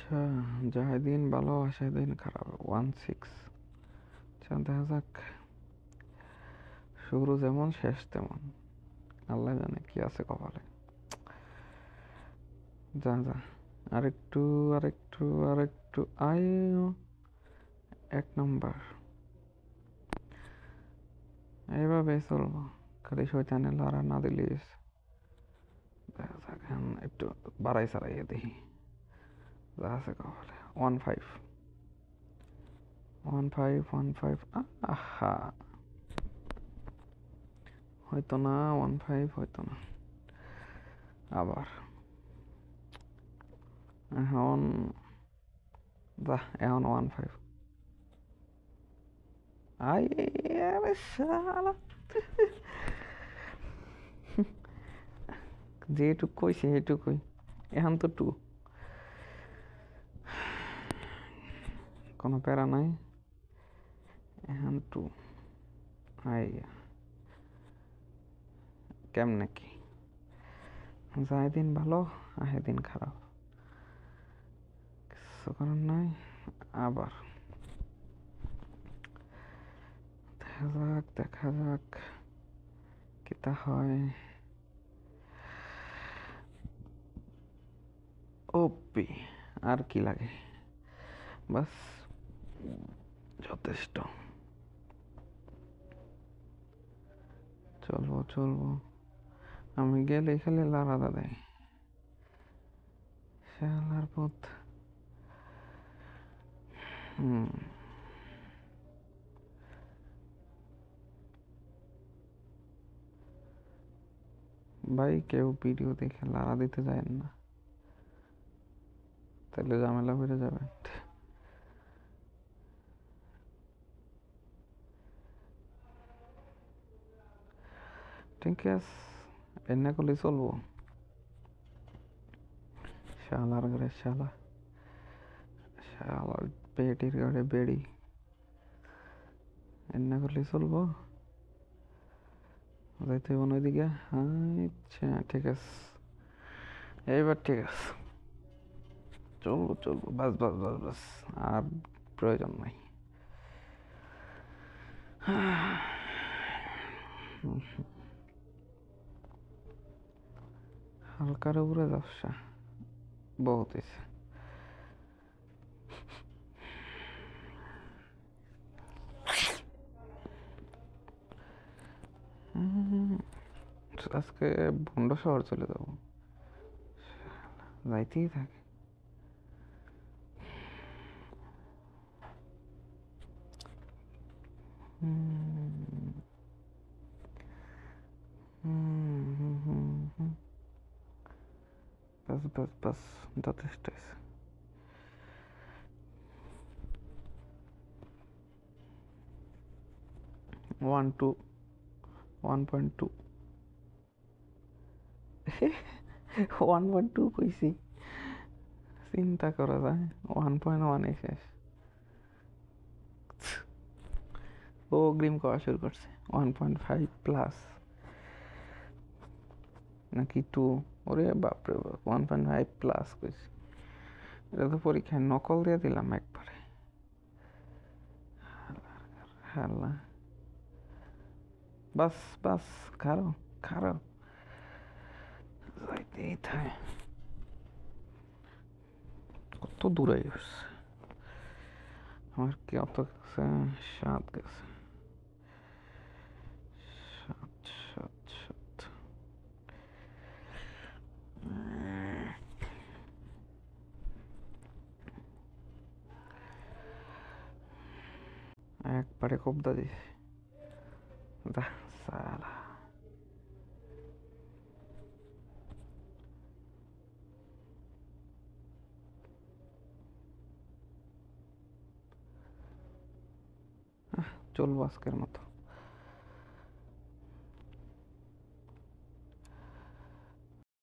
আচ্ছা, যাই দিন ভালো আসে দিন খারাপ। 1-6। আচ্ছা, দেখা যাক। শুরু যেমন শেষ তেমন। আল্লাহ জানে কি আছে কপালে। যা যা, আরেকটু আরেকটু আরেকটু আয়। 1 নম্বর। এইভাবে চলবো, খালি শয়তানে লড়া না দিলিস। দেখা যাক, একটু বাড়াই সারাইয়ে দিই যা আছে কপালে। 1-5। 1-5 1-5। আহা, হয়তো না। 1-5 হয়তো না। আবার এখন যা, এখন 1-5। আই, আরে শালা, যেটুক কইছি সেইটুকুই। এখন তো 2, কোনো প্যারা নাই। এখন 2। আই, কেমনে কি, যায় দিন ভালো আহে দিন খারাপ, কিছু করার নাই। আবার দেখা যাক দেখা যাক কিতা হয়। ওপি, আর কি লাগে, বাস যথেষ্ট। চলবো চলবো, আমি গেলে খালি লাড়াদা দেয় শালার পুত। ভাই, কেউ ভিডিও দেখে লাড়া দিতে যায় না, তাহলে ঝামেলা বেড়ে যাবে। ঠিক আছে, এনে করলে চলবো। শালার ঘরে শালা, শালার পেটির ঘরে বেড়ি, এনে করলে চলবো। যাইতে হইব না ওইদিকে। আচ্ছা ঠিক আছে, এইবার ঠিক আছে। চলবো চলবো, বাস বাস বাস বাস, আর প্রয়োজন নাই। হালকার উপরে ব্যবসা বহুত হয়েছে। আজকে বন্ড শহর চলে যাবো, যাইতেই থাকে। বাস বাস বাস, যথেষ্ট হয়েছে। 1-2, 1.2। 1.2 কইছি, চিন্তা করা যায়। 1.1 শেষ। ও অগ্রিম করা শুরু করছে। 1.5+ নাকি 2? ওরে বাপরে বাপ, 1.5+ কইছি। এটা তো পরীক্ষায় নকল দিয়ে দিলাম একবারে। হাল্লা, বাস বাস, খারো খারো, যাইতেই থাকে। কত দূরে গেছে আমার, কি অত গেছে? 7 গেছে। 7 7 7। একবারে কবদা দিছে। যা সালা, চলবো আজকের মতো।